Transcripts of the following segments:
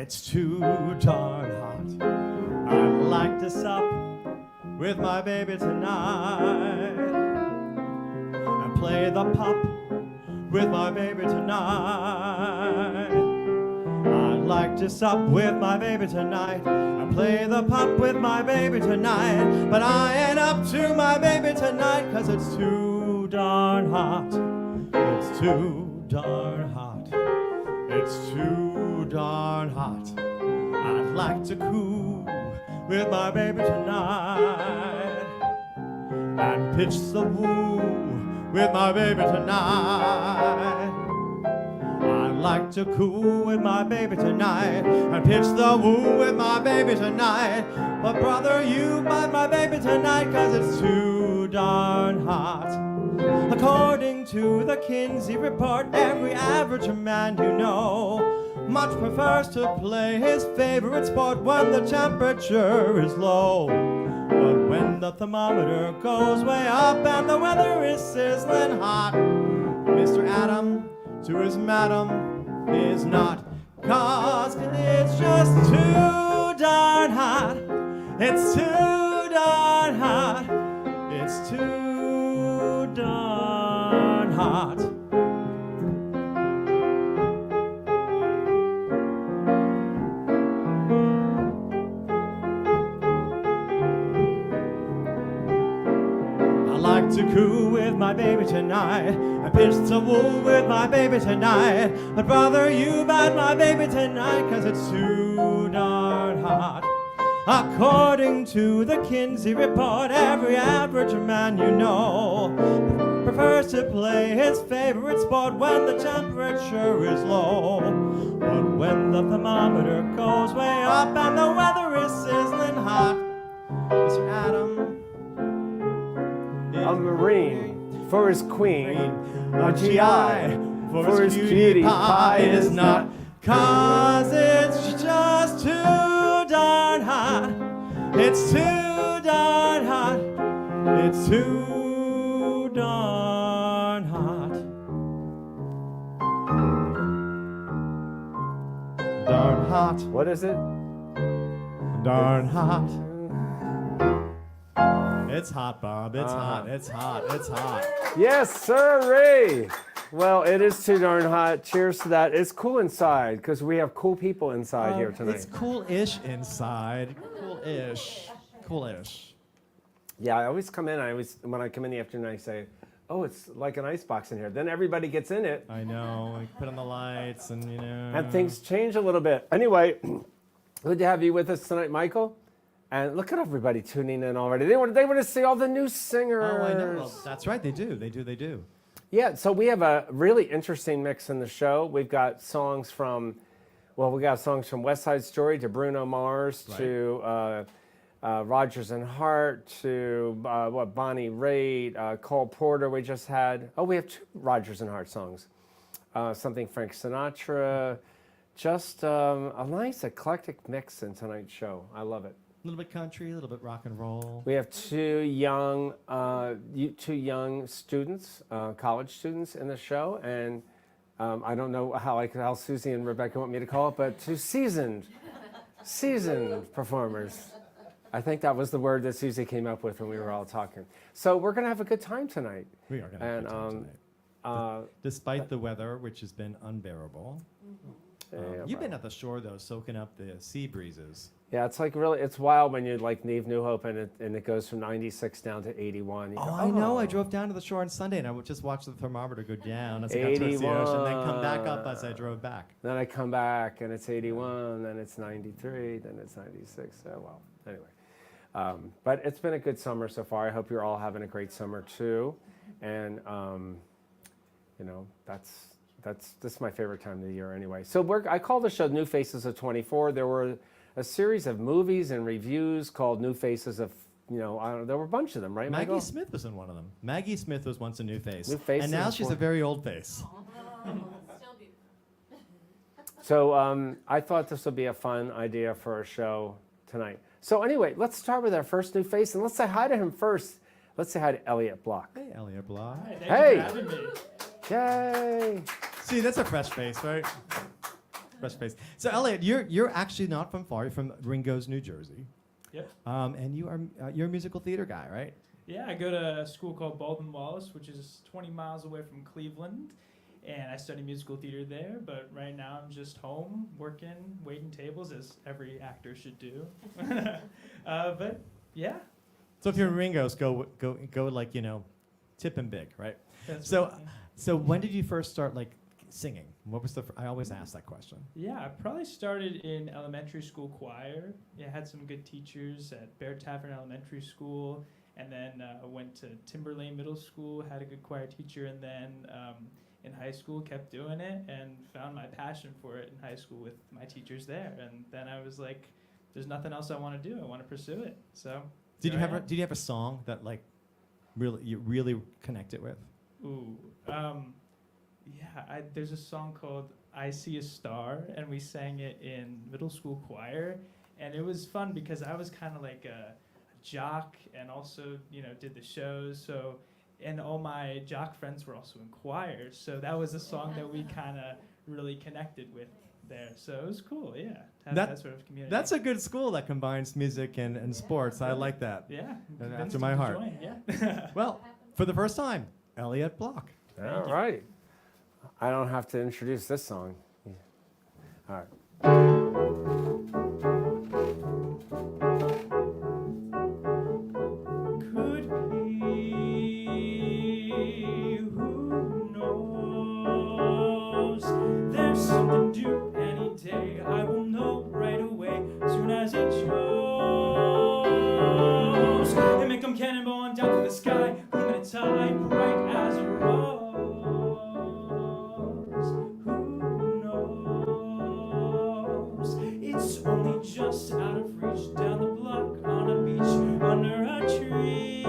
It's too darn hot. I'd like to sup with my baby tonight and play the pop with my baby tonight. I'd like to sup with my baby tonight and play the pop with my baby tonight. But I ain't up to my baby tonight, 'cause it's too darn hot. It's too darn hot. It's too darn hot. I'd like to cool with my baby tonight and pitch the woo with my baby tonight. I'd like to cool with my baby tonight and pitch the woo with my baby tonight. But brother, you buy my baby tonight, 'cause it's too darn hot. According to the Kinsey report, every average man you know much prefers to play his favorite sport when the temperature is low. But when the thermometer goes way up and the weather is sizzling hot, Mr. Adam to his madam is not, 'cause it's just too darn hot. It's too darn hot. It's too darn hot. I like to coo with my baby tonight. I pitch the wool with my baby tonight. But brother, you bad my baby tonight, 'cause it's too darn hot. According to the Kinsey report, every average man you know prefers to play his favorite sport when the temperature is low. But when the thermometer goes way up and the weather is sizzling hot, Mr. Adam, a Marine for his queen, a GI for his cutie pie is not, 'cause it's just too darn hot. It's too darn hot. It's too darn hot. Darn hot. What is it? Darn hot. It's hot, Bob. It's hot. It's hot. It's hot. Yes, sirree. Well, it is too darn hot. Cheers to that. It's cool inside because we have cool people inside here tonight. It's cool-ish inside. Cool-ish. Cool-ish. Yeah, I always come in. When I come in the afternoon, I say, "Oh, it's like an icebox in here." Then everybody gets in it, I know. We put on the lights and, you know. and things change a little bit. Anyway, good to have you with us tonight, Michael. And look at everybody tuning in already. They want to see all the new singers. Oh, I know. Well, that's right. They do. They do. Yeah, so we have a really interesting mix in the show. We've got songs from West Side Story to Bruno Mars to Rodgers and Hart to Bonnie Raitt, Cole Porter we just had. Oh, we have 2 Rodgers and Hart songs. Something Frank Sinatra. Just a nice eclectic mix in tonight's show. I love it. A little bit country, a little bit rock and roll. We have two young students, college students in the show, and I don't know how Susie and Rebecca want me to call it, but 2 seasoned performers. I think that was the word that Susie came up with when we were all talking. So we're going to have a good time tonight. We are going to have a good time tonight. Despite the weather, which has been unbearable. You've been at the shore, though, soaking up the sea breezes. Yeah, it's like really, it's wild when you like leave New Hope and it goes from 96 down to 81. You go, I know. I drove down to the shore on Sunday and I would just watch the thermometer go down as I got towards the ocean, then come back up as I drove back. Then I come back and it's 81, then it's 93, then it's 96. Oh, well, anyway. But it's been a good summer so far. I hope you're all having a great summer too. And, you know, this is my favorite time of the year anyway. So I call the show New Faces of 24. There were a series of movies and reviews called New Faces of, you know, I don't know, there were a bunch of them, right, Michael? Maggie Smith was in one of them. Maggie Smith was once a new face. New face and now she's a very old face. So I thought this would be a fun idea for a show tonight. So anyway, let's start with our first new face, and let's say hi to him first. Let's say hi to Elliot Block. Hey, Elliot Block. Hey! Thanks for having me. Yay! See, that's a fresh face, right? Fresh face. So Elliot, you're actually not from far. You're from Ringo's, New Jersey. Yep. And you're a musical theater guy, right? Yeah, I go to a school called Baldwin Wallace, which is 20 miles away from Cleveland, and I study musical theater there. But right now, I'm just home working, waiting tables, as every actor should do. But yeah. So if you're in Ringo's, go like tip him big, right? That's So right, yeah. so when did you first start like singing? What was I always ask that question. Yeah, I probably started in elementary school choir. Yeah, I had some good teachers at Bear Tavern Elementary School, and then went to Timberlane Middle School, had a good choir teacher, and then in high school kept doing it and found my passion for it in high school with my teachers there. And then I was like, there's nothing else I want to do. I want to pursue it. So Did you have a song that like you really connected with? Ooh, yeah, there's a song called I See a Star, and we sang it in middle school choir, and it was fun because I was kind of like a jock and also, did the shows, so, and all my jock friends were also in choir, so that was a song that we kind of really connected with there, so it was cool, yeah, to have that sort of community. That's a good school that combines music and sports. I like that. Yeah. And convinced after my them to heart. join, yeah. Well, for the first time, Elliott Block. All right. I don't have to introduce this song. Yeah. All right. Could be, who knows? There's something due any day. I will know right away, soon as it shows. And make them cannonball down to the sky, boom at a time, bright as a rose. Who knows? It's only just out of reach, down the block on a beach under a tree.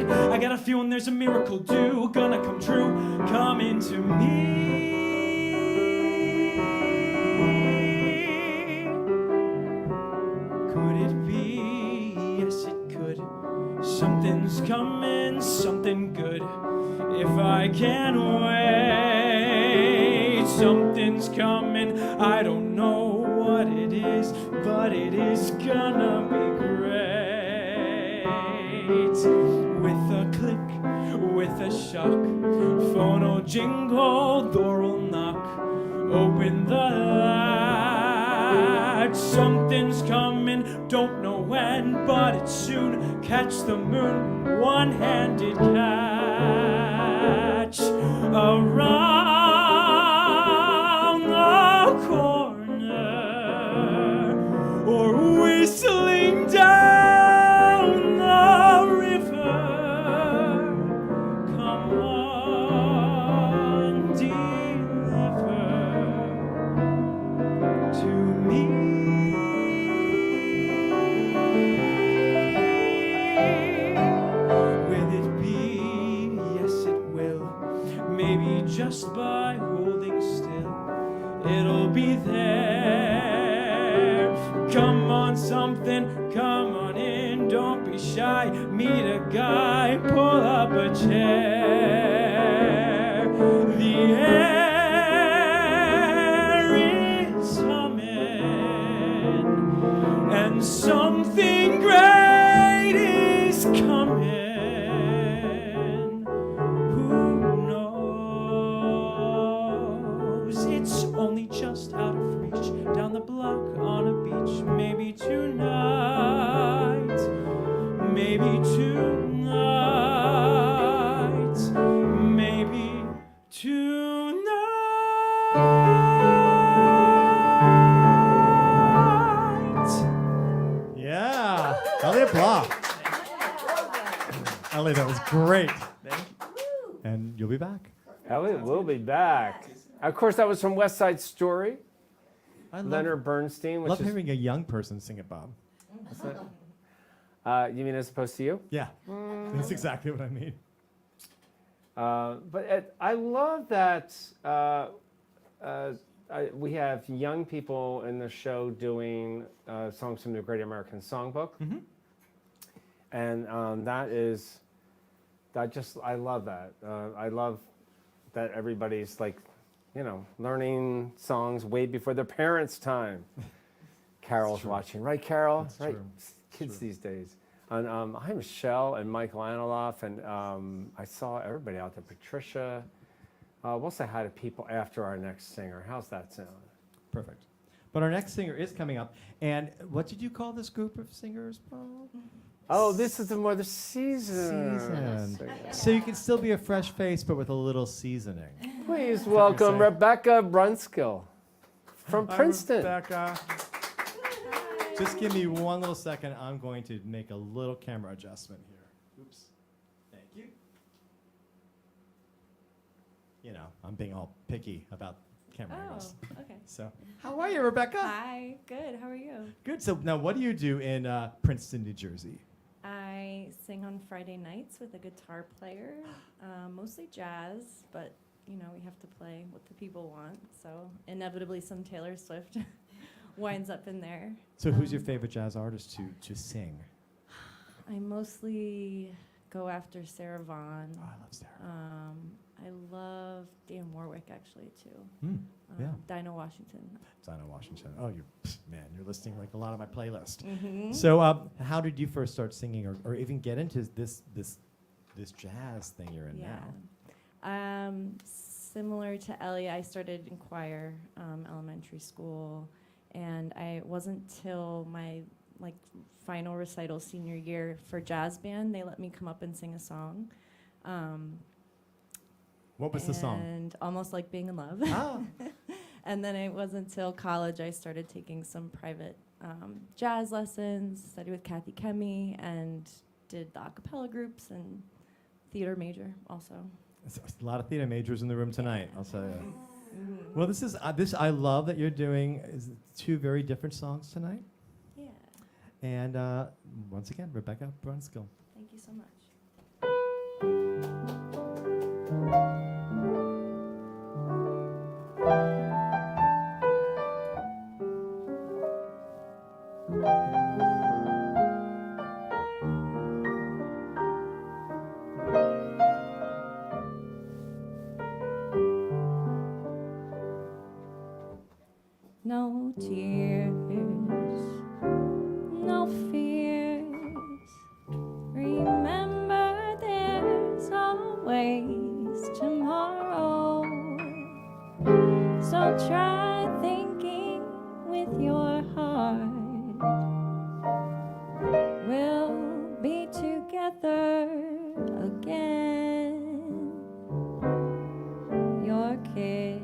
I got a feeling there's a miracle due, gonna come true, coming to me. Could it be? Yes, it could. Something's coming, something good. If I can wait, something's coming. I don't know what it is, but it is gonna be great. With a click, with a shock, phone will jingle, door will knock. Open the latch, something's coming, don't know when, but it's soon. Catch the moon, one-handed catch. Around the corner, or whistling down the river. Come on, deliver to me. Will it be? Yes, it will. Maybe just by holding still, it'll be there. Come on, something, come on in, don't be shy. Meet a guy, pull up a chair. The air is humming, and something great is coming. Who knows? It's only just out of reach, down the block on a beach. Maybe tonight, maybe tonight, maybe tonight. Yeah, Elliott Block. Elliott, that was great. Thank you. And you'll be back. Elliot will be back. Of course, that was from West Side Story. I Leonard Bernstein, which love is hearing a young person sing it, Bob. you mean as opposed to you? Yeah, that's exactly what I mean. But I love that we have young people in the show doing songs from the Great American Songbook, and I love that. I love that everybody's like learning songs way before their parents' time. Carol's watching, right, Carol? That's right, true. kids these days. And hi, Michelle and Michael Aniloff, and I saw everybody out there. Patricia. We'll say hi to people after our next singer. How's that sound? Perfect. But our next singer is coming up. And what did you call this group of singers, Paul? Oh, this is the season. So you can still be a fresh face, but with a little seasoning. Please welcome Rebecca Brunskill from Princeton. Rebecca. Just give me one little second. I'm going to make a little camera adjustment here. Oops. Thank you. I'm being all picky about camera angles. Okay. So, how are you, Rebecca? Hi, good. How are you? Good. So now, what do you do in Princeton, New Jersey? I sing on Friday nights with a guitar player, mostly jazz, but we have to play what the people want. So inevitably, some Taylor Swift winds up in there. So, who's your favorite jazz artist to sing? I mostly go after Sarah Vaughan. Oh, I love Sarah. I love Dan Warwick actually too. Yeah. Dinah Washington. Dinah Washington. Oh, you're listening like a lot of my playlist. Mm-hmm. So, how did you first start singing, or even get into this jazz thing you're in now? Similar to Ellie, I started in choir, elementary school, and I wasn't till my final recital senior year for jazz band they let me come up and sing a song. What was the song? And Almost Like Being in Love. Ah. And then it wasn't until college I started taking some private jazz lessons, studied with Kathy Kemi, and did the a cappella groups and theater major also. There's a lot of theater majors in the room tonight, I'll tell you. Mm-hmm. Well, this is I love that you're doing two very different songs tonight. Yeah. And once again, Rebecca Brunskill. Thank you so much. No tears, no fears. Remember, there's always tomorrow. So try thinking with your heart. We'll be together again. Your kiss,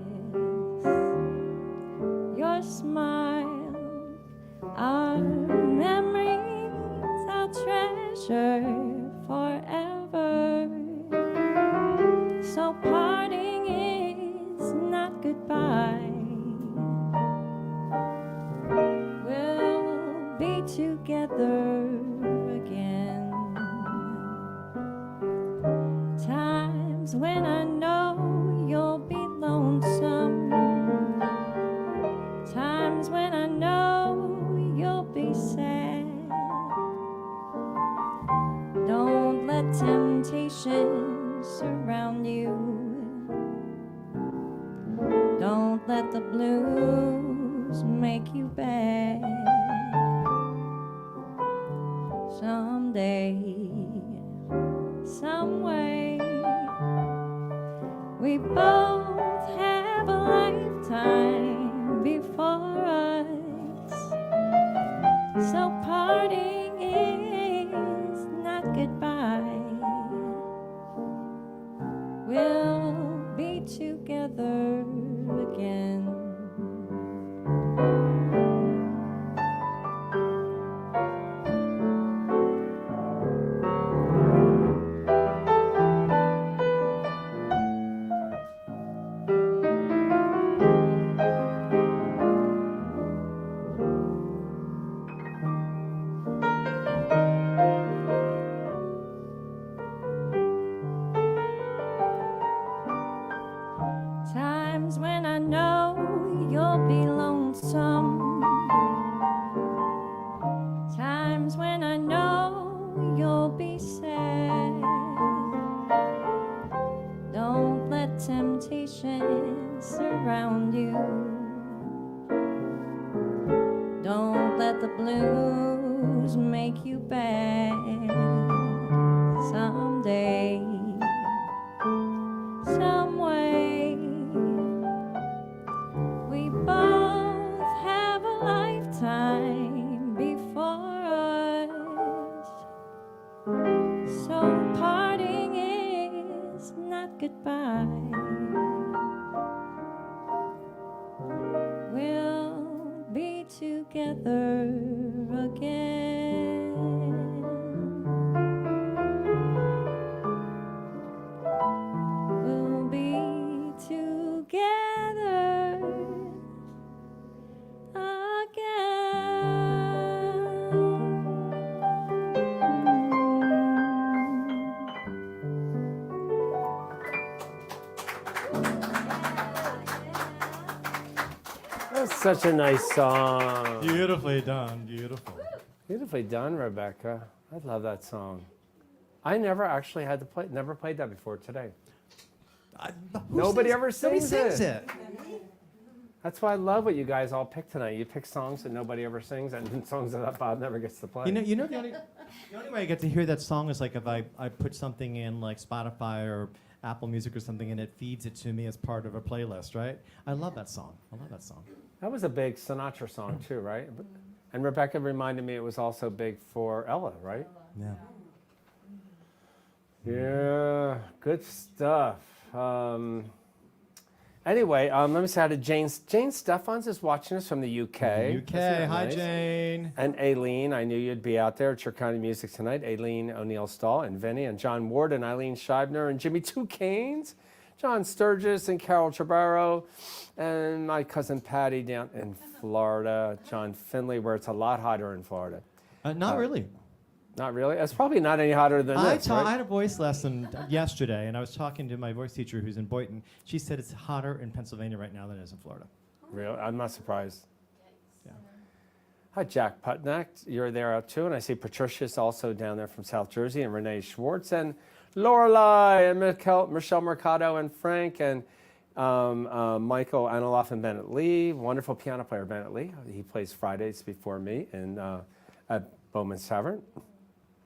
your smile, our memories I'll treasure forever. So parting is not goodbye. We'll be together again. Times when I know you'll be lonesome. Times when I know you'll be sad. Don't let temptation surround you. Don't let the blues make you bad. Someday, some way, we both have a lifetime before us. So parting is not goodbye. We'll be together again. Times when I know you'll be lonesome. Times when I know you'll be sad. Don't let temptation surround goodbye. We'll be together again. We'll be together That's such a nice song. Beautifully done. Beautiful. Beautifully done, Rebecca. I love that song. I never actually had to play, never played that before today. Nobody ever sings it. That's why I love what you guys all pick tonight. You pick songs that nobody ever sings and songs that Bob never gets to play. You know the only way I get to hear that song is like if I put something in like Spotify or Apple Music or something and it feeds it to me as part of a playlist, right? I love that song. I love that song. That was a big Sinatra song too, right? And Rebecca reminded me it was also big for Ella, right? Yeah. Yeah, good stuff. Anyway, let me say hi to Jane Stephans is watching us from the UK. UK. Hi, nice? Jane. And Aileen, I knew you'd be out there at your kind of music tonight. Aileen O'Neill Stahl and Vinny and John Ward and Eileen Scheibner and Jimmy Two Canes, John Sturgis and Carol Trabaro, and my cousin Patty down in Florida, John Finley, where it's a lot hotter in Florida. Not really. Not really? It's probably not any hotter than this, right? I had a voice lesson yesterday, and I was talking to my voice teacher who's in Boynton. She said it's hotter in Pennsylvania right now than it is in Florida. Really? I'm not surprised. Yeah. Hi, Jack Putnack. You're there out too. And I see Patricia's also down there from South Jersey, and Renee Schwartz, and Lorelei, and Michelle Mercado, and Frank, and Michael Analoff, and Bennett Lee. Wonderful piano player, Bennett Lee. He plays Fridays before me at Bowman's Tavern.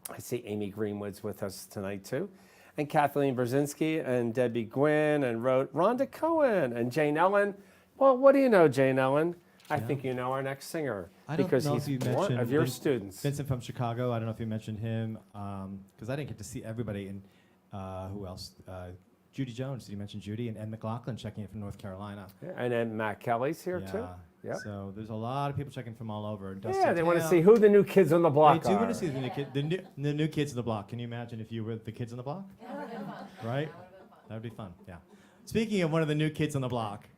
I see Amy Greenwood's with us tonight too. And Kathleen Brzezinski and Debbie Gwynn and Rhonda Cohen and Jane Ellen. Well, what do you know, Jane Ellen? I think you know our next singer because he's one of your students. Vincent from Chicago. I don't know if you mentioned him because I didn't get to see everybody. And who else? Judy Jones. Did you mention Judy? And Ed McLaughlin checking in from North Carolina. Yeah, and then Matt Kelly's here too. Yep. So there's a lot of people checking from all over. Yeah, they want to see who the new kids on the block They do are. want to see the new kids on the block. Can you imagine if you were the kids on the block? Right? That would be fun, yeah. Speaking of one of the new kids on the block.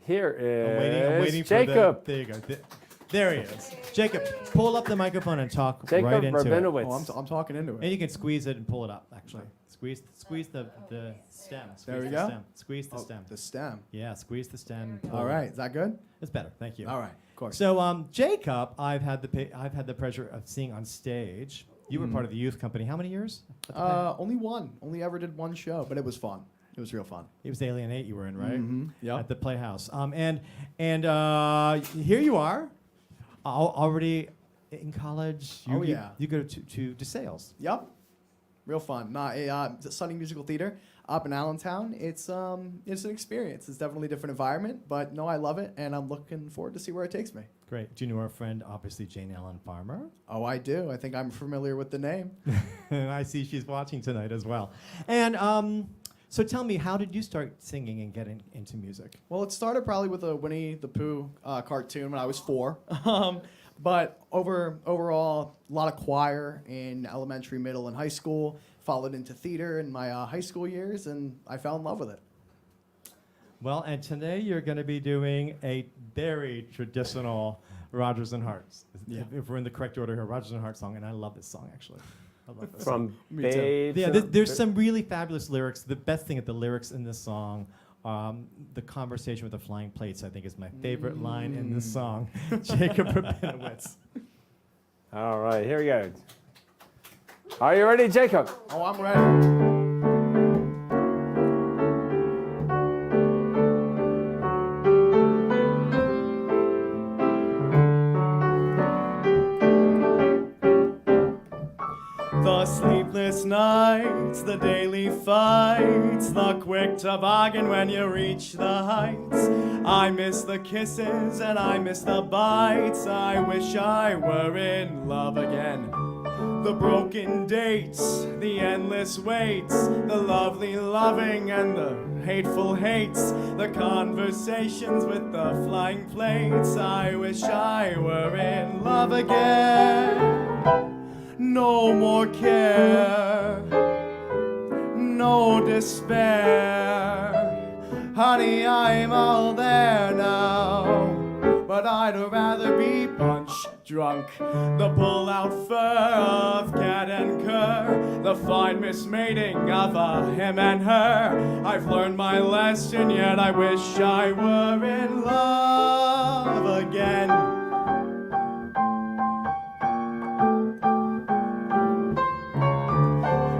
Here is I'm waiting Jacob. there you go. There he is. Jacob, pull up the microphone and talk Jacob right into it. Rabinowitz. I'm talking into it. And you can squeeze it and pull it up, actually. Squeeze the stem. There we go. Stem. Squeeze the stem. The stem. Yeah, squeeze the stem. Pull All it. right, is that good? It's better, thank you. All right, of course. So Jacob, I've had the pleasure of seeing on stage. You were part of the youth company. How many years? Only one. Only ever did one show, but it was fun. It was real fun. It was Alien 8 you were in, right? Mm-hmm. Yeah. At the Playhouse. And here you are, already in college. You go to DeSales. Yep. Real fun. Sunny Musical Theater up in Allentown. It's an experience. It's definitely a different environment, but no, I love it, and I'm looking forward to see where it takes me. Great. Do you know our friend, obviously, Jane Ellen Farmer? Oh, I do. I think I'm familiar with the name. And I see she's watching tonight as well. And so tell me, how did you start singing and getting into music? Well, it started probably with a Winnie the Pooh cartoon when I was 4. But overall, a lot of choir in elementary, middle, and high school. Followed into theater in my high school years, and I fell in love with it. Well, and today you're going to be doing a very traditional Rodgers and Harts. Yeah. If we're in the correct order here, Rodgers and Hart song, and I love this song, actually. I love this From Me too. Babe. Yeah, to- there's some really fabulous lyrics. The best thing at the lyrics in this song, the conversation with the flying plates, I think, is my favorite line in this song. Jacob Rabinowitz. All right, here we go. Are you ready, Jacob? Oh, I'm ready. The sleepless nights, the daily fights, the quick toboggan when you reach the heights. I miss the kisses and I miss the bites. I wish I were in love again. The broken dates, the endless waits, the lovely loving and the hateful hates, the conversations with the flying plates. I wish I were in love again. No more care, no despair. Honey, I'm all there now. But I'd rather be punch drunk. The pull-out fur of cat and cur, the fine mismating of a him and her. I've learned my lesson, yet I wish I were in love again.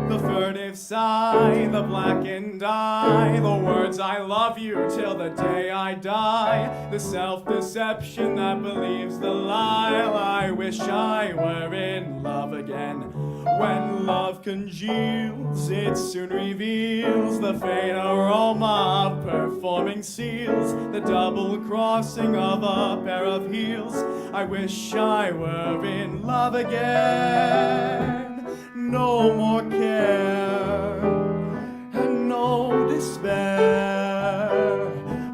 The furtive sigh, the blackened eye, the words I love you till the day I die, the self-deception that believes the lie. I wish I were in love again. When love congeals, it soon reveals the faint aroma of performing seals, the double crossing of a pair of heels. I wish I were in love again. No more care and no despair.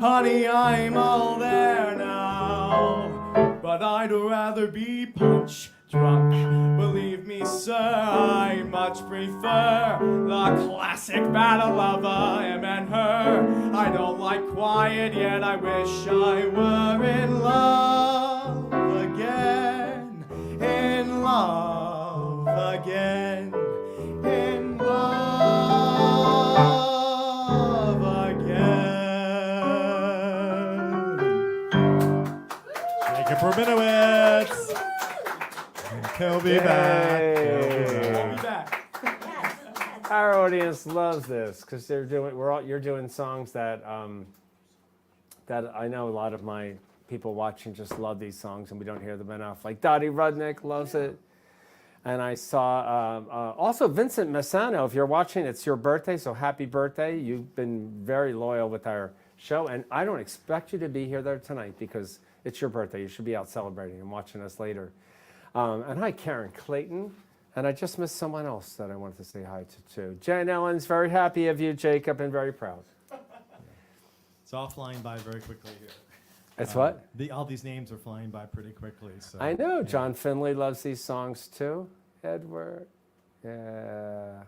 Honey, I'm all there now, but I'd rather be punch drunk. Believe me, sir, I much prefer the classic battle of him and her. I don't like quiet, yet I wish I were in love again. In love again. In love again. Jacob Rabinowitz. He'll be back. He'll be back. Our audience loves this because they're doing. You're doing songs that that I know a lot of my people watching just love these songs, and we don't hear them enough. Like Dottie Rudnick loves it. And I saw also Vincent Messano. If you're watching, it's your birthday, so happy birthday. You've been very loyal with our show, and I don't expect you to be here there tonight because it's your birthday. You should be out celebrating and watching us later. And hi, Karen Clayton. And I just missed someone else that I wanted to say hi to, too. Jen Ellen's very happy of you, Jacob, and very proud. It's all flying by very quickly here. It's what? All these names are flying by pretty quickly. So I know. John Finley loves these songs, too. Edward. Yeah.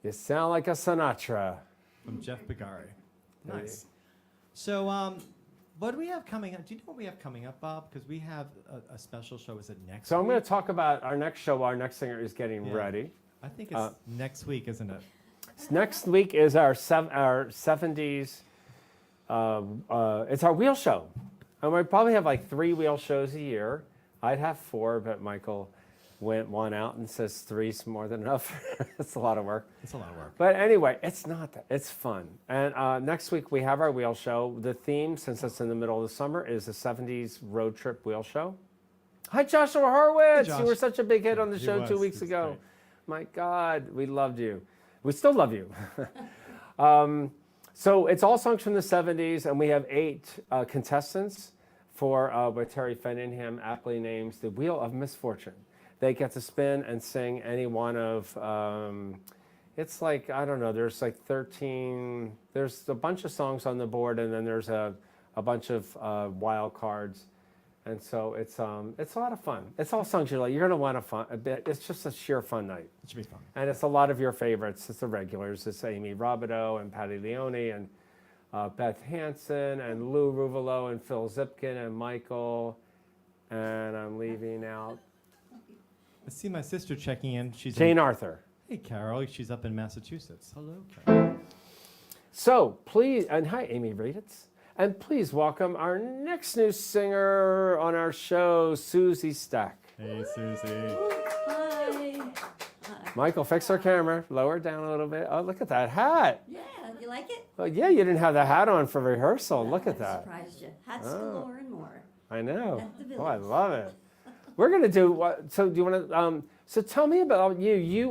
You sound like a Sinatra. From Jeff Bigari. Nice. So, what do we have coming up? Do you know what we have coming up, Bob? Because we have a special show. Is it next So week? I'm going to talk about our next show. Our next singer is getting ready. I think it's next week, isn't it? Next week is our 70s. It's our wheel show. And we probably have like 3 wheel shows a year. I'd have 4, but Michael went one out and says 3's more than enough. It's a lot of work. It's a lot of work. But anyway, it's not that. It's fun. And next week we have our wheel show. The theme, since it's in the middle of the summer, is the 70s road trip wheel show. Hi, Joshua Horwitz. Josh. You were such a big hit on the He show was. 2 weeks He was ago. great. My God, we loved you. We still love you. So it's all songs from the 70s, and we have 8 contestants for what Terry Fenningham aptly names the Wheel of Misfortune. They get to spin and sing any one of, it's like, I don't know, there's like 13, there's a bunch of songs on the board, and then there's a bunch of wild cards. And so it's a lot of fun. It's all songs you're going to want to fun a bit. It's just a sheer fun night. It should be fun. And it's a lot of your favorites. It's the regulars. It's Amy Robideau and Patty Leone and Beth Hansen and Lou Ruvalo and Phil Zipkin and Michael. And I'm leaving out I see my sister checking in. She's Jane Arthur. Hey, Carol. She's up in Massachusetts. Hello, Carol. So please, and hi, Amy Raditz. And please welcome our next new singer on our show, Susie Stack. Hey, Susie. Hi. Michael, fix our camera. Lower it down a little bit. Oh, look at that hat. Yeah, you like it? Well, yeah, you didn't have the hat on for rehearsal. Look at I that. surprised you. Hats Oh. galore and more. I know. At the Oh, I Village. love it. We're gonna do what? So do you want to? So tell me about you.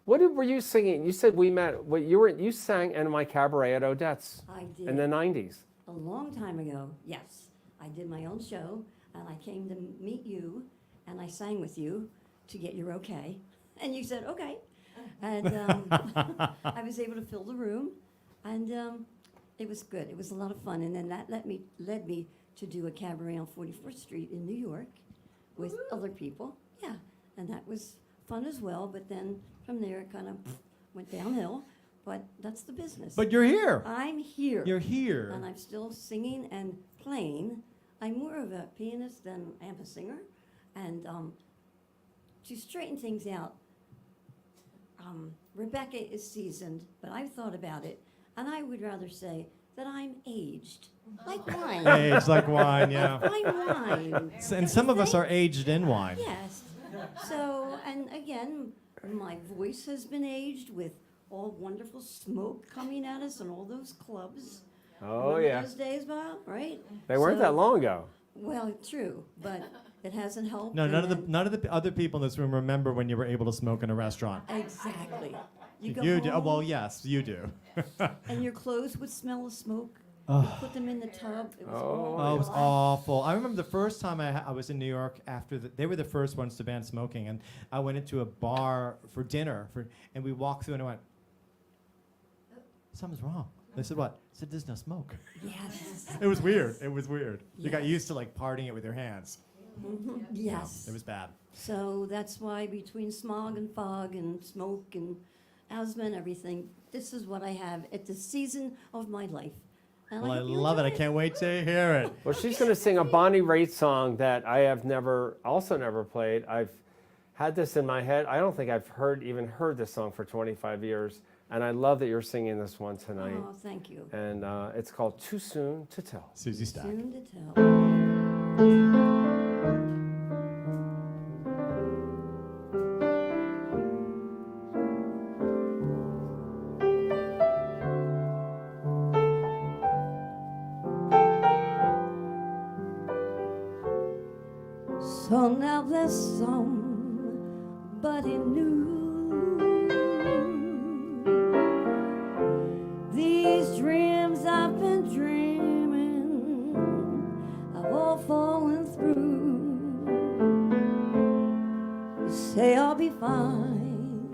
What were you singing? You said we met. What you sang in my cabaret at Odette's I did. in the '90s. A long time ago, yes. I did my own show, and I came to meet you, and I sang with you, to get your okay. And you said, okay. And I was able to fill the room, and it was good. It was a lot of fun. And then that led me to do a cabaret on 44th Street in New York with other people. Yeah, and that was fun as well. But then from there, it kind of went downhill. But that's the business. But you're here. I'm here. You're here. And I'm still singing and playing. I'm more of a pianist than I am a singer. And to straighten things out, Rebecca is seasoned, but I've thought about it, and I would rather say that I'm aged, like wine. Aged like wine, yeah. Fine wine. And some of us are aged in wine. Yes. So, and again, my voice has been aged with all wonderful smoke coming at us and all those clubs. Oh, Remember yeah. those days, Bob, right? They weren't So- that long ago. Well, true, but it hasn't helped. No, none and of the other people in this room remember when you were able to smoke in a restaurant. Exactly. You go You do. Oh, home, well, yes, you do. and your clothes would smell of smoke. Oh. You put them in the tub. It was Oh, Oh, it was awful. awful. I remember the first time I was in New York after they were the first ones to ban smoking, and I went into a bar for dinner, and we walked through, and I went, something's wrong. They said, what? I said, there's no smoke. Yes. It was weird. It was weird. You got Yes. used to like partying it with your hands. Mhm. Yes. It was bad. So that's why between smog and fog and smoke and asthma and everything, this is what I have at the season of my life. And Well, I hope you love it. I enjoy can't wait to hear it. Well, she's going to sing a Bonnie Raitt song that I have never played. I've had this in my head. I don't think I've even heard this song for 25 years. And I love that you're singing this one tonight. Oh, thank you. And it's called Too Soon to Tell. Susie Stack. Soon to tell. So now there's somebody new. These dreams I've been dreaming have all fallen through. You say I'll be fine.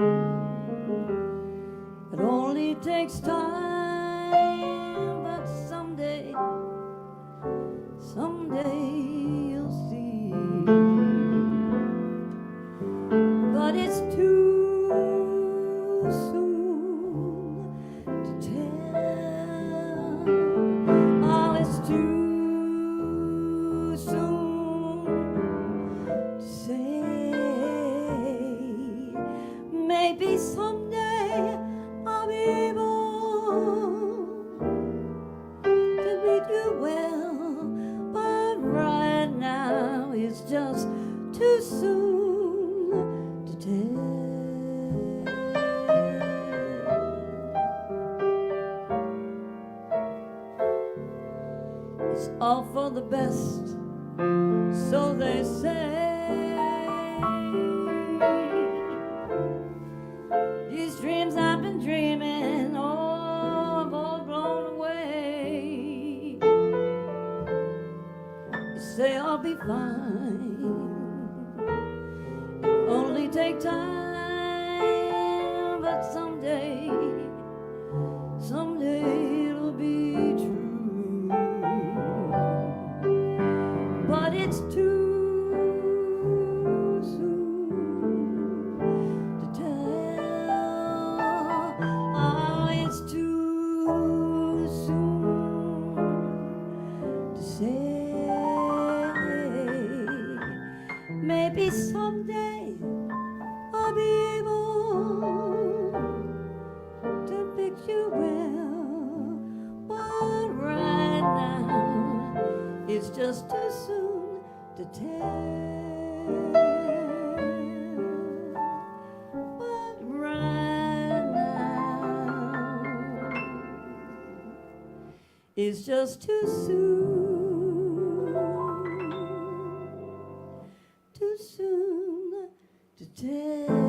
It only takes time, but someday you'll see. But it's too soon to tell. Oh, it's too soon to say. Maybe someday I'll be able to meet you well, but right now it's just too soon to tell. It's all for the best, so they say. These dreams I've been dreaming, oh, I've all blown away. You say I'll be fine. Only take time, but someday it'll be true. But it's too soon to tell. Oh, it's too soon to say. Maybe someday I'll be able to pick you well, but right now it's just too soon to tell. But right now it's just too soon to tell.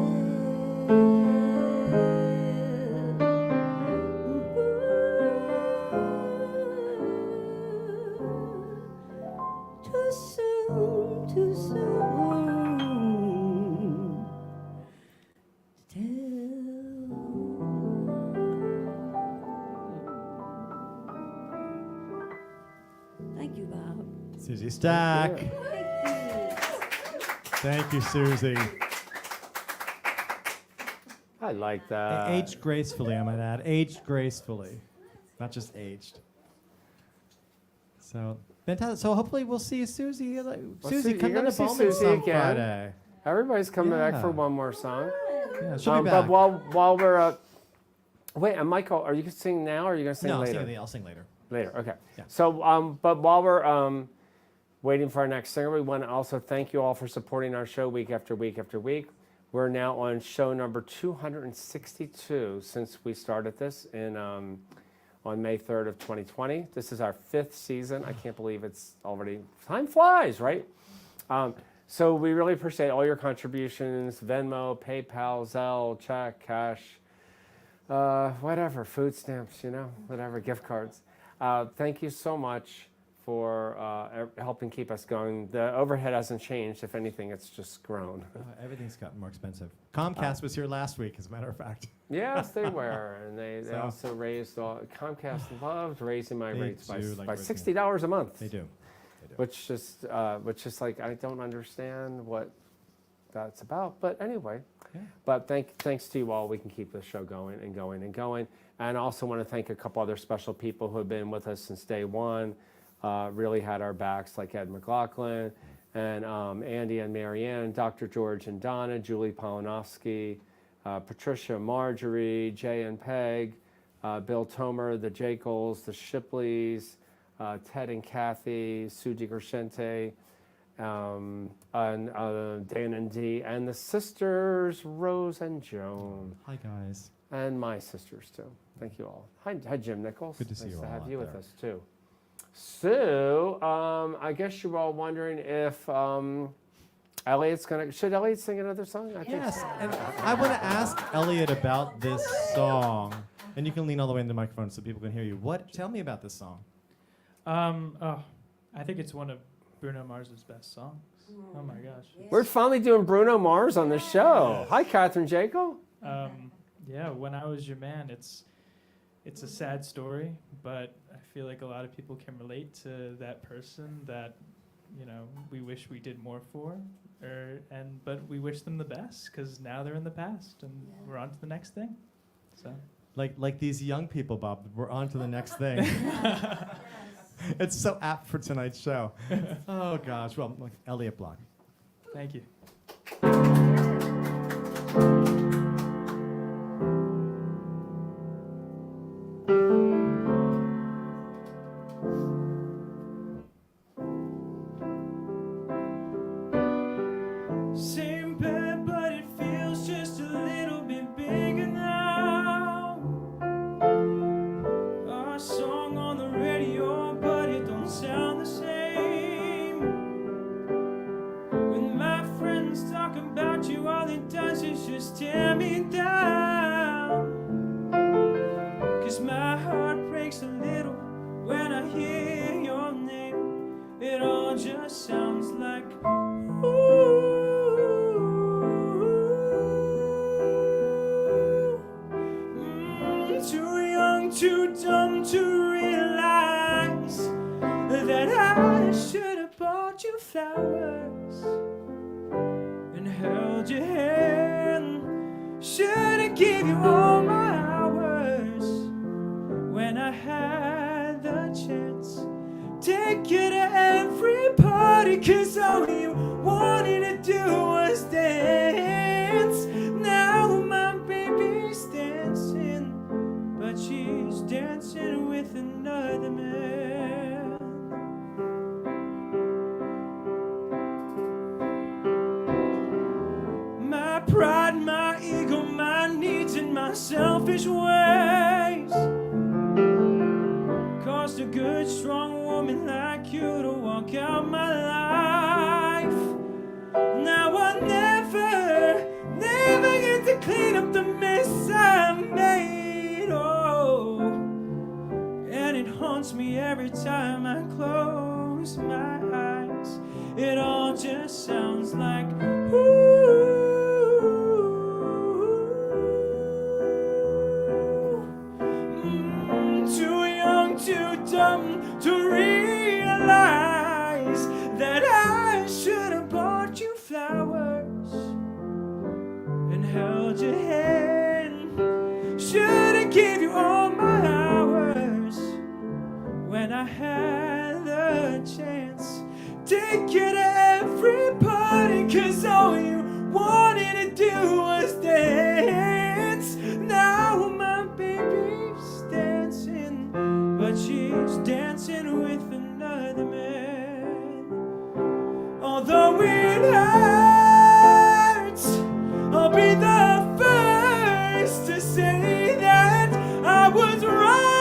Too soon, too soon. Susie Stack. Thank you, Susie. I like that. Aged gracefully, I might add. Aged gracefully. Not just aged. So, fantastic. So hopefully we'll see Susie. Susie, you're come gonna to see Bowman Susie some again. Friday. Everybody's coming back Yeah. for one more song. Yeah, she'll be But back. while we're wait, and Michael, are you gonna sing now or are you gonna sing No, later? I'll sing later. Later, okay. Yeah. So, but while we're waiting for our next singer, we want to also thank you all for supporting our show week after week after week. We're now on show number 262 since we started this on May 3rd of 2020. This is our 5th season. I can't believe it's already, time flies, right? So we really appreciate all your contributions, Venmo, PayPal, Zelle, check, cash, whatever, food stamps, whatever, gift cards. Thank you so much for helping keep us going. The overhead hasn't changed. If anything, it's just grown. Everything's gotten more expensive. Comcast was here last week, as a matter of fact. Yes, they were. And they So- also raised, Comcast loved raising my They rates by do like raising $60 a month. They do. Which just like, I don't understand what that's about. But anyway, Yeah. but thanks to you all, we can keep the show going and going and going. And I also want to thank a couple other special people who have been with us since day one, really had our backs, like Ed McLaughlin and Andy and Marianne, Dr. George and Donna, Julie Polinovsky, Patricia, Marjorie, Jay and Peg, Bill Tomer, the Jacobs, the Shipleys, Ted and Kathy, Suji Gershente, and Dan and Dee, and the sisters Rose and Joan, Hi, guys. and my sisters too. Thank you all. Hi Jim Nichols. Good to see nice you to all have out you with there. us too. So I guess you're all wondering if Elliot's gonna. Should Elliot sing another song? I think Yes, so. and I want to ask Elliot about this song. And you can lean all the way into the microphone so people can hear you. Tell me about this song. I think it's one of Bruno Mars's best songs. Oh my gosh. We're finally doing Bruno Mars on the show. Hi, Catherine Jacob. Yeah, When I Was Your Man, it's a sad story, but I feel like a lot of people can relate to that person that, we wish we did more for, but we wish them the best because now they're in the past and we're on to the next thing. So. Like these young people, Bob. We're on to the next thing. It's so apt for tonight's show. Oh, gosh. Well, Elliot Block. Thank you. Same bed, but it feels just a little bit bigger now. Our song on the radio, but it don't sound the same. When my friends talk about you, all it does is just tear me down. 'Cause my heart breaks a little when I hear your name. It all just sounds like ooh. Too young, too dumb to realize that I should have bought you flowers and held your hand. Should have gave you all my hours when I had the chance. Take you to every party, 'cause all you wanted to do was dance. Now my baby's dancing, but she's dancing with another man. My pride, my ego, my needs, and my selfish ways caused a good, strong woman like you to walk out my life. Now I'll never get to clean up the mess I made. Oh, and it haunts me every time I close my eyes. It all just sounds like ooh. Too young, too dumb to realize I had the chance. Take you to every party, 'cause all you wanted to do was dance. Now my baby's dancing, but she's dancing with another man. Although it hurts, I'll be the first to say that I was wrong.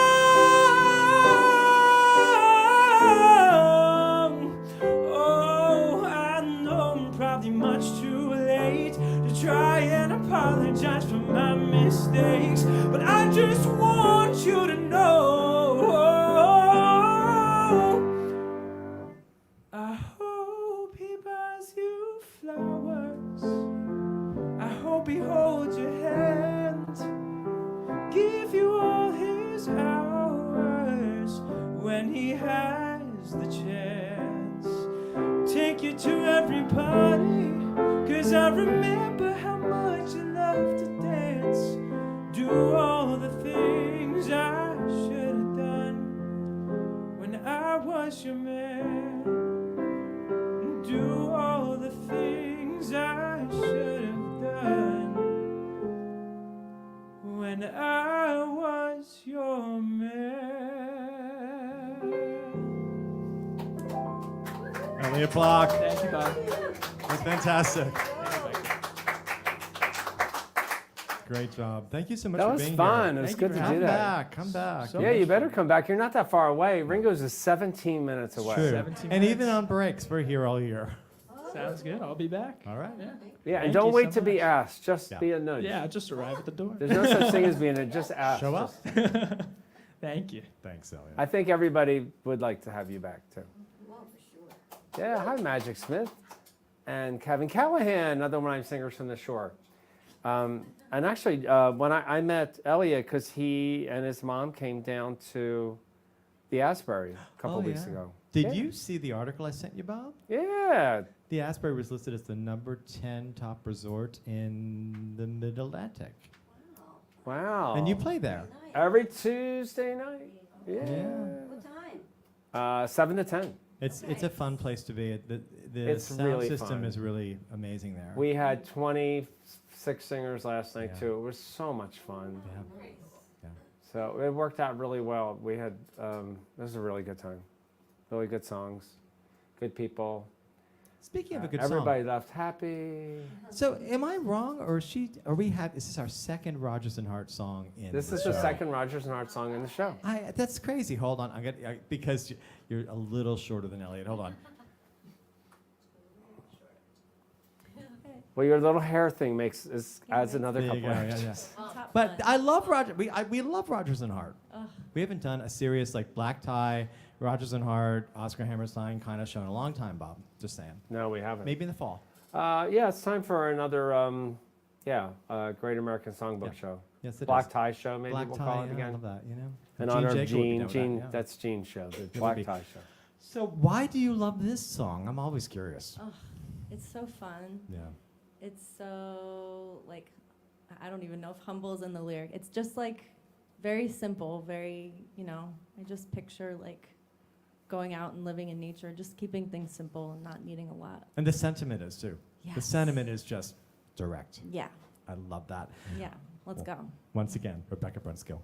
Oh, I know I'm probably much too late to try and apologize for my mistakes, but I just want you to know I hope he buys you flowers. I hope he holds your hand, give you all his hours when he has the chance. Take you to every party, 'cause I remember how much you love to dance. Do all the things I should have done when I was your man. Do all the things I should have done when I was your man. Elliot Block. Thank you, Bob. That's fantastic. Great job. Thank you so much That for was being fun. here. It was Thank you good for to Come do that. back. Come back. So Yeah, you much better fun. come back. You're not that far away. Ringo's is 17 minutes away. True. 17 And even minutes. on breaks, we're here all year. Sounds good. I'll be back. All right. Yeah. Yeah, and Thank don't you wait so to be much. asked. Just Yeah. be a nudge. Yeah, just arrive at the door. There's no such thing as being a just ask. Show up. Just- Thank you. Thanks, Elliot. I think everybody would like to have you back too. Well, for sure. Yeah, hi Magic Smith and Kevin Callahan, another one of my singers from the shore. And actually, when I met Elliot, because he and his mom came down to the Asbury a couple Oh, weeks yeah. ago. Did Yeah. you see the article I sent you, Bob? Yeah. The Asbury was listed as the number 10 top resort in the Mid-Atlantic. Wow. And you play there. Nice. Every Tuesday night. Yeah. What time? 7 to 10. It's a fun place to be. The It's sound really system fun. is really amazing there. We had 26 singers last night Yeah. too. It was so much fun. Yeah. Yeah. So it worked out really well. We had this was a really good time. Really good songs, good people. Speaking of a good Everybody left happy. song. So am I wrong, or is this our second Rodgers and Hart song in This the is show? the second Rodgers and Hart song in the show. That's crazy. Hold on, because you're a little shorter than Elliot. Hold on. Well, your little hair thing adds another There you couple go, yeah, inches. yeah. Top But fun. I love Roger. We love Rodgers and Hart. Ugh. We haven't done a serious like black tie, Rodgers and Hart, Oscar Hammerstein kind of show in a long time, Bob. Just saying. No, we haven't. Maybe in the fall. Yeah, it's time for another Great American Songbook Yeah. show. Yes, it Black is. tie show, maybe Black we'll tie. call it Yeah, I again. love that. You know. In Gene honor of Jacob would be Gene. down with Gene, that, yeah. that's Gene's show, the would black be. tie show. So why do you love this song? I'm always curious. Oh, it's so fun. Yeah. It's so like I don't even know if humble is in the lyric. It's just like very simple, very, I just picture like going out and living in nature, just keeping things simple and not needing a lot. And the sentiment is too. The Yes. sentiment is just direct. Yeah. I love that. Yeah. Let's go. Once again, Rebecca Brunskill.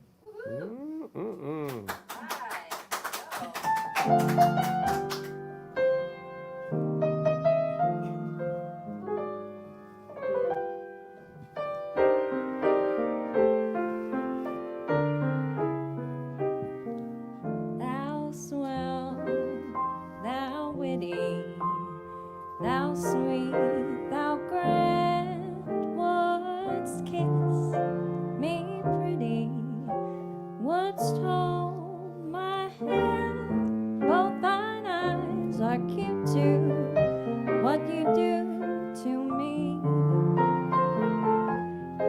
Thou swell, thou witty, thou sweet, thou grand, wouldst kiss me pretty, wouldst hold my hand. Both thine eyes are cute too. What you do to me,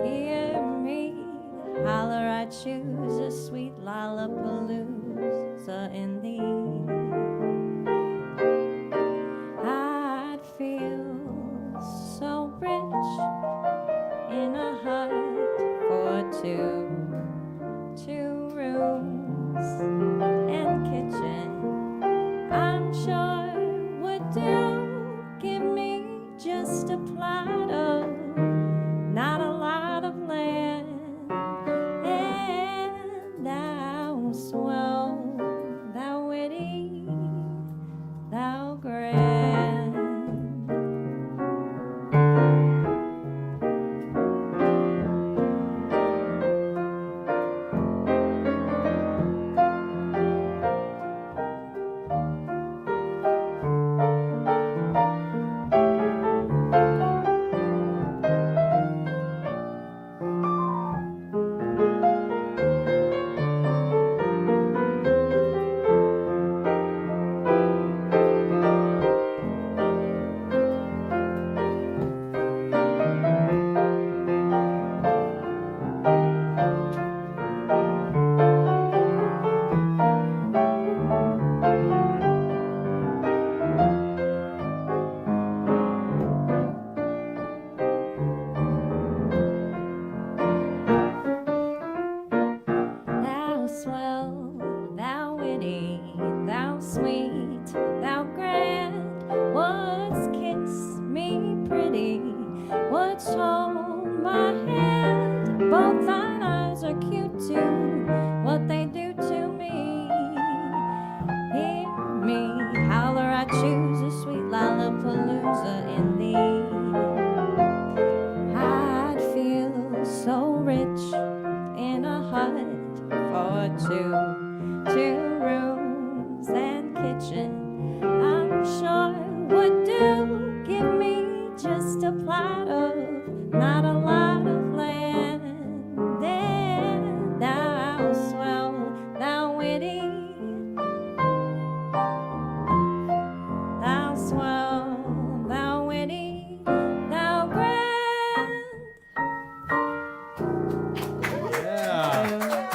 hear me holler. I choose a sweet lollapalooza in thee. I'd feel so rich in a hut for two rooms and kitchen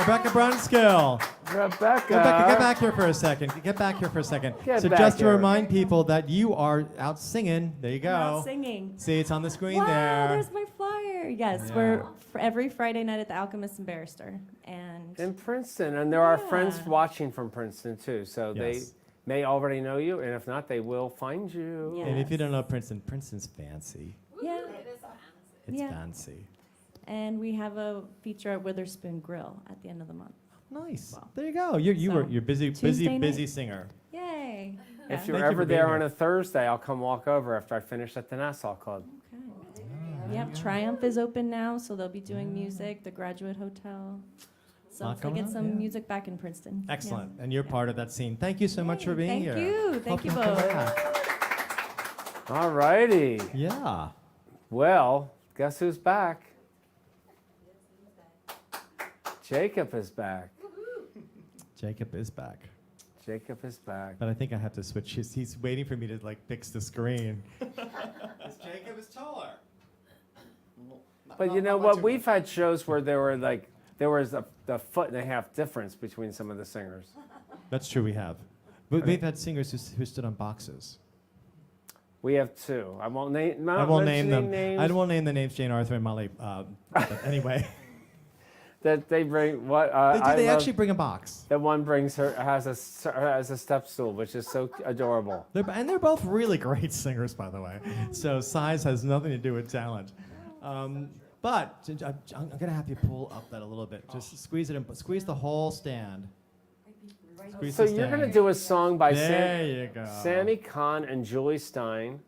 Rebecca Brunskill. Rebecca. Rebecca, get back here for a second. Get back here for a second. Get So back just to here. remind people that you are out singing. There you go. Now singing. See, it's on the screen Wow, there. there's my flyer. Yes, Yeah. we're for every Friday night at the Alchemist and Barrister. And In Princeton, and there are friends Yeah. watching from Princeton too, so Yes. they may already know you, and if not, they will find you. Yeah. And if you don't know Princeton, Princeton's fancy. yeah, It's Yeah. fancy. and we have a feature at Witherspoon Grill at the end of the month. Nice. Wow. There you go. You're busy Tuesday busy night. singer. Yay! If Yeah. you're Thank you ever for being there here. on a Thursday, I'll come walk over after I finish at the Nassau Club. Okay. Yep, Triumph is open now, so they'll be doing music. The Graduate Hotel. So Lot to going get on, some yeah. music back in Princeton. Yeah. Excellent. And you're part of that scene. Thank you so much for Yay, being here. Thank you. Thank Hope you you'll come both. back. All righty. Yeah. Well, guess who's back? Jacob is back. Jacob is back. Jacob is back. But I think I have to switch. He's waiting for me to like fix the screen. Jacob is taller. But you know what? We've had shows where there was a foot and a half difference between some of the singers. That's true. We have. But we've had singers who stood on boxes. We have two. I won't name. I won't name them. Names. I won't name the names Jane Arthur and Molly. But anyway, That they bring what? they love- actually bring a box. The one brings her has a step stool, which is so adorable. They're both really great singers, by the way. So size has nothing to do with talent. But I'm going to have you pull up that a little bit. Just squeeze it in. Squeeze the whole stand. Squeeze So the you're stand. going to do a song by There you go. Sammy Kahn and Julie Stein,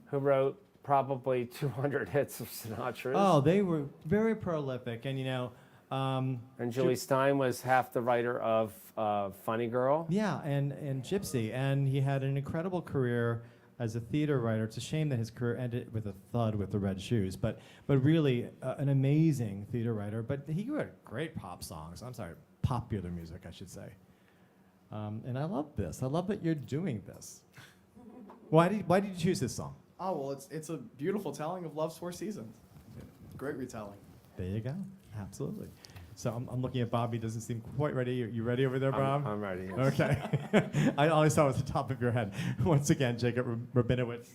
who wrote probably 200 hits of Sinatra's. Oh, they were very prolific, and And Julie Stein was half the writer of Funny Girl. yeah, and Gypsy, and he had an incredible career as a theater writer. It's a shame that his career ended with a thud with the Red Shoes, but really an amazing theater writer. But he wrote great pop songs. I'm sorry, popular music, I should say. And I love this. I love that you're doing this. Why did you choose this song? Oh, well, it's a beautiful telling of Love's Four Seasons. Great retelling. There you go. Absolutely. So I'm looking at Bob. He doesn't seem quite ready. You ready over there, Bob? I'm ready. Yes. Okay. I always saw it at the top of your head. Once again, Jacob Rabinowitz.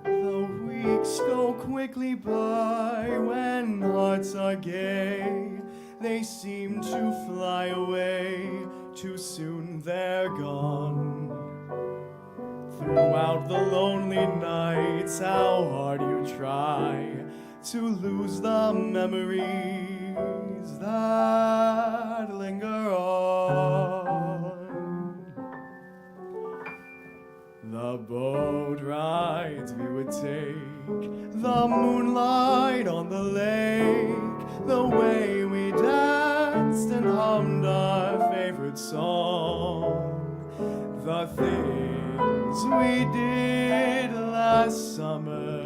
The weeks go quickly by when hearts are gay. They seem to fly away, too soon they're gone. Throughout the lonely nights, how hard you try to lose the memories that linger on. The boat rides we would take, the moonlight on the lake, the way we danced and hummed our favorite song, the things we did last summer,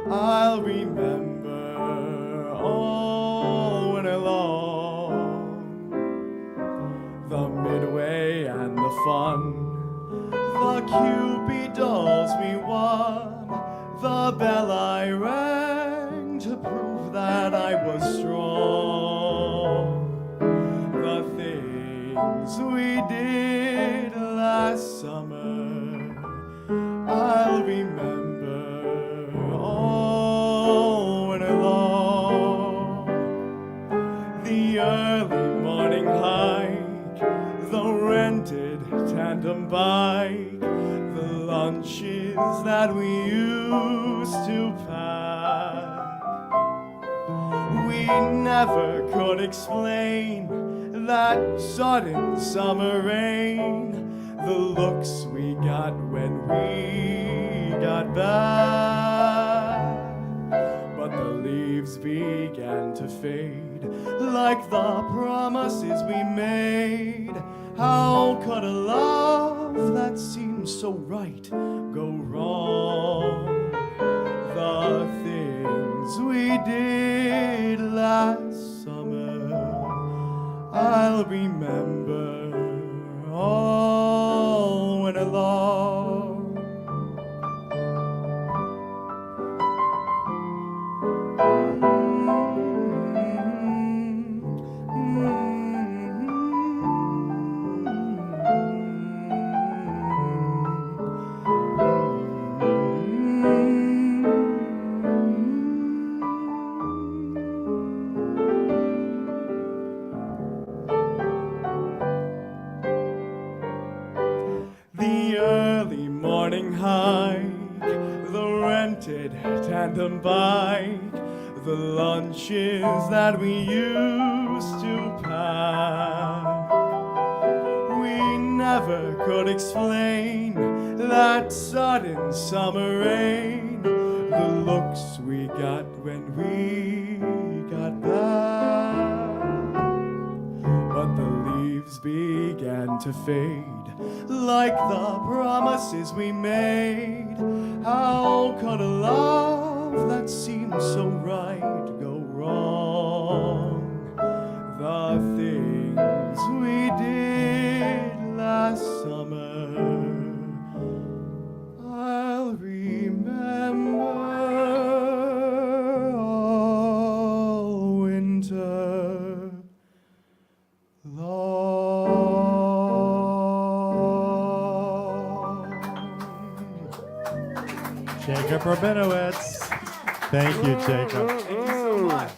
I'll remember all winter long. The midway and the fun, the Cupid dolls we won, the bell I rang to prove that I was strong. The things we did last summer, I'll remember all winter long. The early morning hike, the rented tandem bike, the lunches that we used to pack. We never could explain that sudden summer rain, the looks we got when we got back. But the leaves began to fade like the promises we made. How could a love that seemed so right go wrong? The things we did last summer, I'll remember all morning hike, the rented tandem bike, the lunches that we used to pack. We never could explain that sudden summer rain, the looks we got when we got back. But the leaves began to fade like the promises we made. How could a love that seemed so right go wrong? The things we did last summer, I'll remember all winter long. Jacob Rabinowitz. Thank you, Jacob. Thank you so much.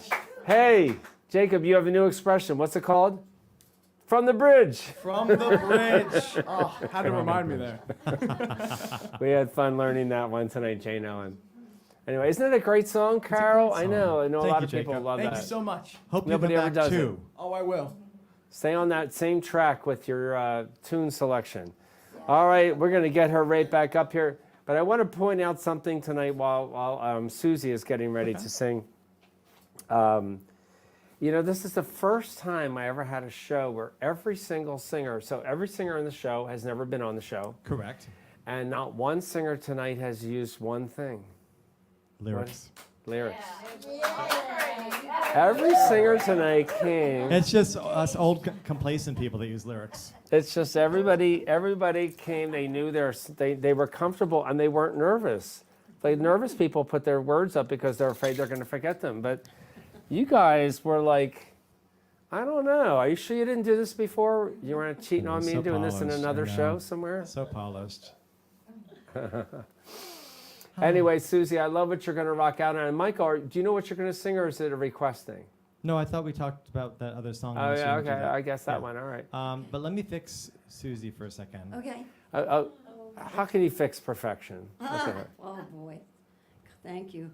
Hey, Jacob, you have a new expression. What's it called? From the bridge. From the bridge. Oh, had to remind me there. We had fun learning that one tonight, Jane Ellen. Anyway, isn't it a great song, Carol? song. I know a Thank lot you, of people Jacob. love Thank that. you so much. Hope you Nobody come ever back does it. too. Oh, I will. Stay on that same track with your tune selection. All right, we're going to get her right back up here. But I want to point out something tonight while Susie is getting ready to sing. You know, this is the first time I ever had a show where every single singer, so every singer in the show has never been on the show, Correct. and not one singer tonight has used one thing. Lyrics. Lyrics. Every singer tonight came. It's just us old complacent people that use lyrics. It's just everybody came, they knew they were comfortable and they weren't nervous. Like nervous people put their words up because they're afraid they're going to forget them. But you guys were like, I don't know. Are you sure you didn't do this before? You weren't cheating on me So and doing this in polished, another I know. show somewhere? So polished. Anyway, Susie, I love what you're going to rock out on. And Michael, do you know what you're going to sing or is it a request thing? No, I thought we talked about that other song. Oh, so yeah, we can okay. do that. I guess that Yeah. one. All right. But let me fix Susie for a second. Okay. How can you fix perfection? Ah, oh boy. Thank you.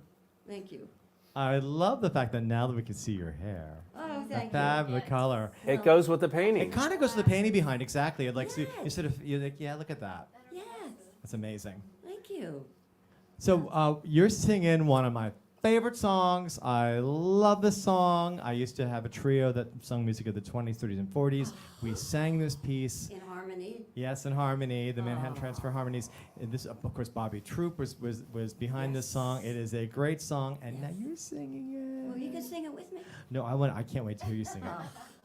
Thank you. I love the fact that now that we can see your hair, Oh, the thank fab, you. the color. It goes with the painting. It kind of goes to the painting behind, exactly. It like so Yes. instead of you're like, yeah, look at that. Yes. That's amazing. Thank you. So you're singing one of my favorite songs. I love this song. I used to have a trio that sung music of the 20s, 30s, and 40s. We sang this piece. In harmony. Yes, in harmony, the Manhattan Transfer Harmonies. And this, of course, Bobby Troop was behind this song. It is a great song, and now you're singing it. Well, you can sing it with me. No, I can't wait to hear you sing it.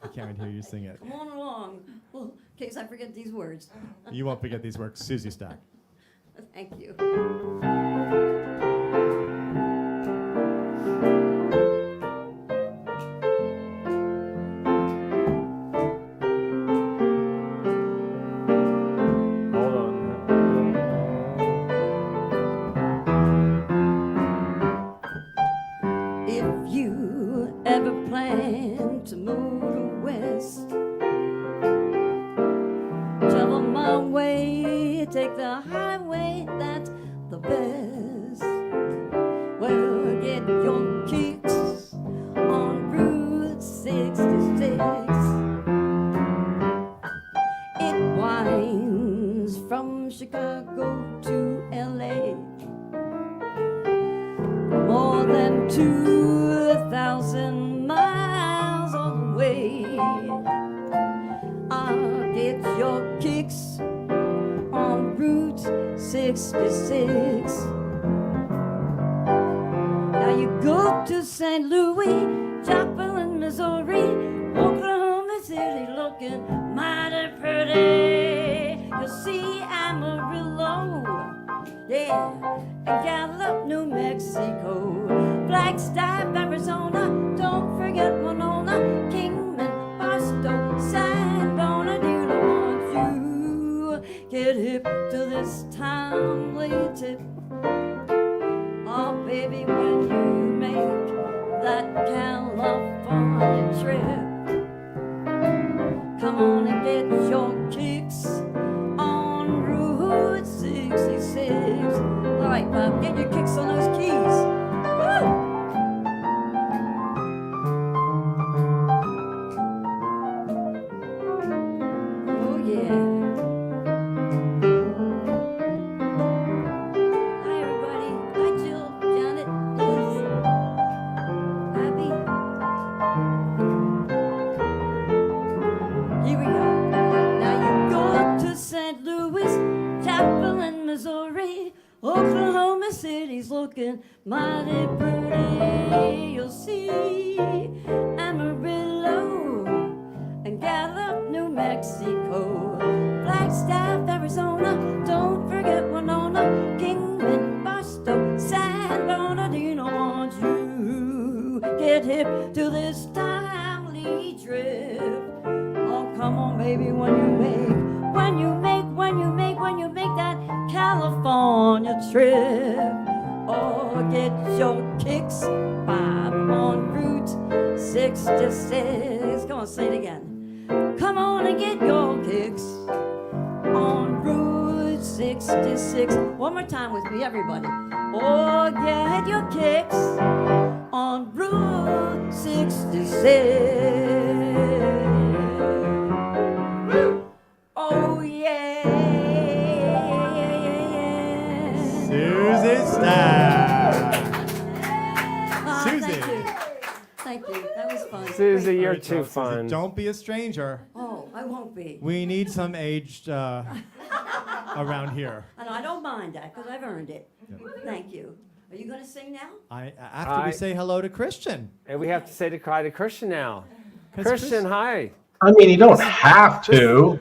I can't wait to hear you sing it. Come on along. Well, in case I forget these words. You won't forget these words, Susie Stack. Thank you. Hold on. If you ever plan to move west, travel my way, take the highway, that's the best. Well, get your kicks on Route 66. It winds from Chicago to LA, more than 2,000 miles away. I'll get your kicks on Route 66. Now you go to St. Louis, Joplin, Missouri, Oklahoma City, looking mighty pretty. You'll see Amarillo, yeah, and Gallup, New Mexico, Flagstaff, Arizona. Don't forget Winona, Kingman, Barstow, San Bernardino. Won't you get hip to this timely tip? Oh, baby, when you make that California trip, come on and get your kicks on Route 66. yeah. Hi, everybody. Hi, Jill, Janet, Liz, Abby. Here we go. Now you go to St. Louis, Chapel in Missouri, Oklahoma City's looking mighty pretty. You'll see Amarillo and Gallup, New Mexico, Flagstaff, Arizona. Don't forget Winona, Kingman, Barstow, San Bernardino. Won't you get hip to this timely trip? Oh, come on, baby, when you make that California trip. Oh, get your kicks, Bob, on Route 66. Come on, say it again. Come on and get your kicks on Route 66. One more time with me, everybody. Oh, get your kicks on Route 66. Oh, yeah. Susie Stack. Susie. Thank you. That was fun. Susie, you're Great too job, Susie. fun. Don't be a stranger. Oh, I won't be. We need some aged around here. And I don't mind that because I've earned it. Thank you. Are you going to sing now? After we say hello to Christian. And we have to say hi to Christian now. 'Cause Christian, hi. I mean, you don't have to.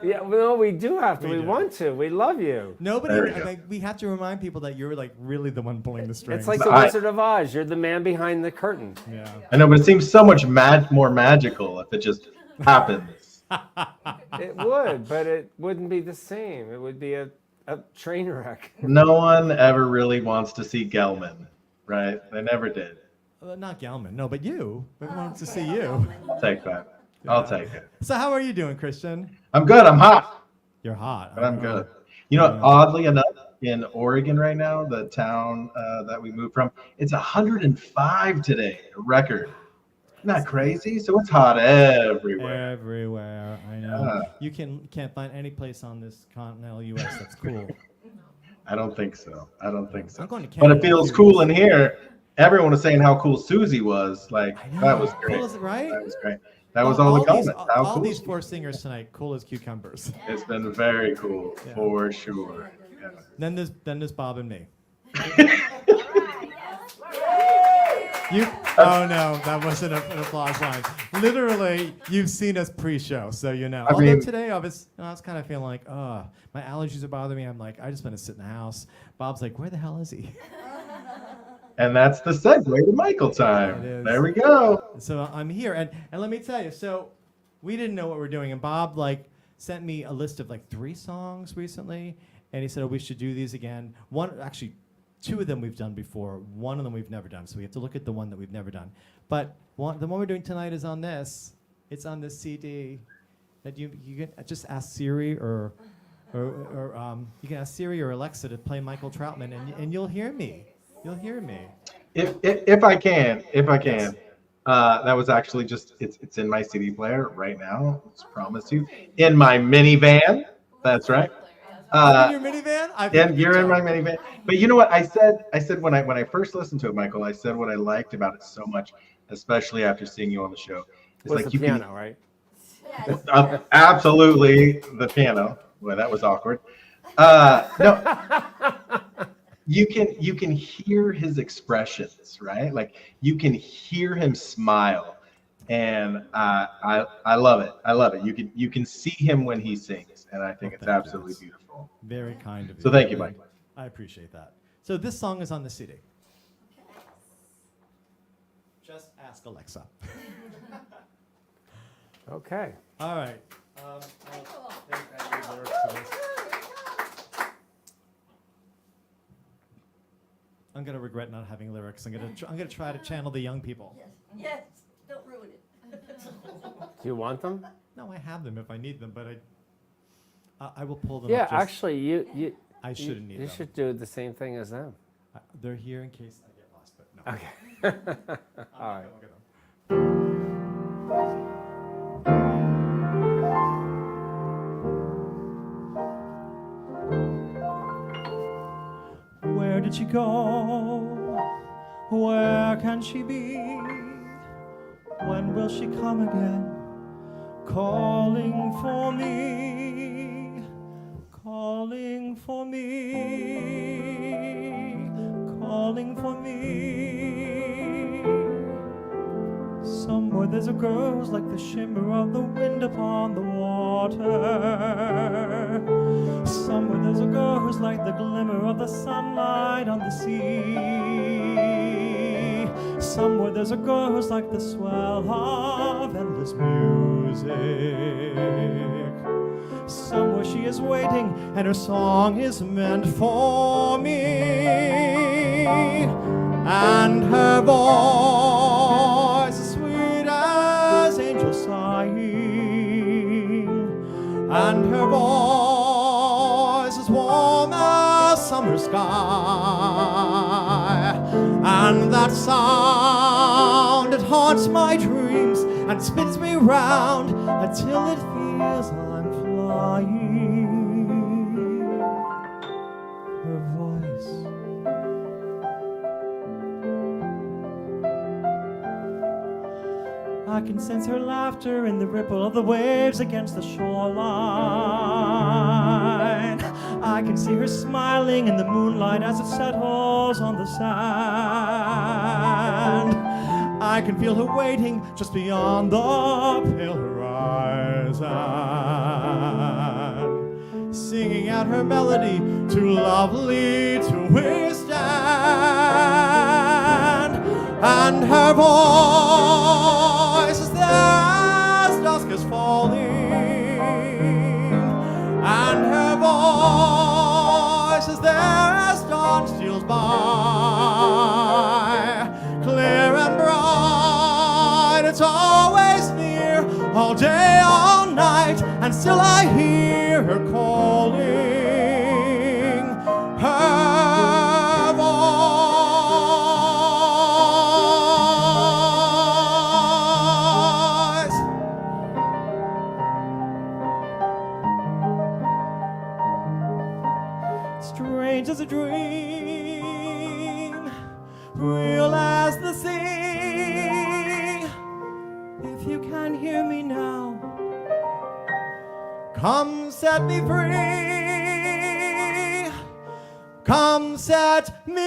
Yeah, well, we do have to. We We do. want to. We love you. Nobody, There you go. like, we have to remind people that you're like really the one pulling the strings. It's like the I- Wizard of Oz. You're the man behind the curtain. yeah. I know, but it seems so much more magical if it just happens. It would, but it wouldn't be the same. It would be a train wreck. No one ever really wants to see Gelman, right? They never did. Not Gelman, no, but you. We wanted to see you. Take that. I'll take it. So how are you doing, Christian? I'm good. I'm hot, You're hot. but I'm good. You know, oddly enough, in Oregon right now, the town that we moved from, it's 105 today, a record. Isn't that crazy? So it's hot everywhere. Everywhere, I know. Yeah. You can't find any place on this continental U.S. that's cool. I don't think so. I don't think so. I'm going to But Canada it feels too. cool in here. Everyone was saying how cool Susie was. Like, I know. that was Cool great. as- right? That was great. That was all the these, comments. How all cool. these four singers tonight, cool as cucumbers. It's been very cool, Yeah. for sure. Yeah. Then there's Bob and me. You, oh no, that wasn't an applause line. Literally, you've seen us pre-show, so you know. I Although mean- today I was kind of feeling like, my allergies are bothering me. I'm like, I just want to sit in the house. Bob's like, where the hell is he? And that's the segue to Michael time. It is. There we go. So I'm here, and let me tell you. So we didn't know what we're doing, and Bob like sent me a list of like 3 songs recently, and he said, oh, we should do these again. Actually, 2 of them we've done before. 1 of them we've never done. So we have to look at the one that we've never done. But the one we're doing tonight is on this. It's on this CD. That you can just ask Siri or you can ask Siri or Alexa to play Michael Troutman, and you'll hear me. You'll hear me. If I can, that was actually just it's in my CD player right now. I promise you, in my minivan. That's right. In your minivan? And you're in my minivan. But you know what I said? I said when I first listened to it, Michael, I said what I liked about it so much, especially after seeing you on the show. It's Was like the you piano, right? absolutely the piano. Well, that was awkward. No. You can hear his expressions, right? Like you can hear him smile, and I love it. I love it. You can see him when he sings, and I think it's thank you. absolutely beautiful. Very kind of you. So thank you, Mike. I appreciate that. So this song is on the CD. Just ask Alexa. Okay. All right. I'll think I need lyrics for this. I'm gonna regret not having lyrics. I'm gonna try to channel the young people. Yes, don't ruin it. Do you want them? No, I have them if I need them, but I will pull them Yeah, up. Just, actually, you I shouldn't need you them. should do the same thing as them. They're here in case I get lost, but no. Okay. All right. We'll get them. did she go? Where can she be? When will she come again? Calling for me, calling for me, calling for me. Somewhere there's a girl who's like the shimmer of the wind upon the water. Somewhere there's a girl who's like the glimmer of the sunlight on the sea. Somewhere there's a girl who's like the swell of endless music. Somewhere she is waiting and her song is meant for me. And her voice is sweet as angels sighing. And her voice is warm as summer sky. And that sound, it haunts my dreams and spins me round until it feels I'm flying. Her voice. I can sense her laughter in the ripple of the waves against the shoreline. I can see her smiling in the moonlight as it settles on the sand. I can feel her waiting just beyond the pale horizon, singing out her melody, too lovely to withstand. And her voice is there as dusk is falling, and her voice is there as dawn steals by, clear and bright. It's always near, all day, all night, and still I hear her calling. Her voice. Strange as a dream, real as the sea. If you can hear me now, come set me free. Come set me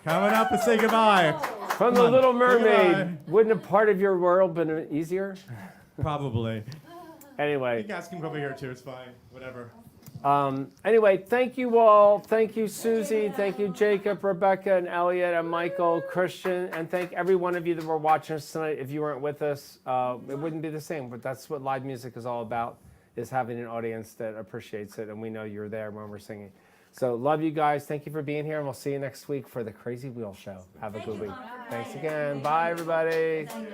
Coming up and say goodbye. From The Little Mermaid. Wouldn't a part of your world been easier? Probably. Anyway. You guys can come over here too, it's fine. Whatever. Anyway, thank you all. Thank you, Susie. Thank you, Jacob, Rebecca, and Elliot, and Michael, Christian. And thank every one of you that were watching us tonight. If you weren't with us, it wouldn't be the same. But that's what live music is all about, is having an audience that appreciates it. And we know you're there when we're singing. So love you guys. Thank you for being here. And we'll see you next week for the Crazy Wheel Show. Have a good week. Thanks again. Bye, everybody.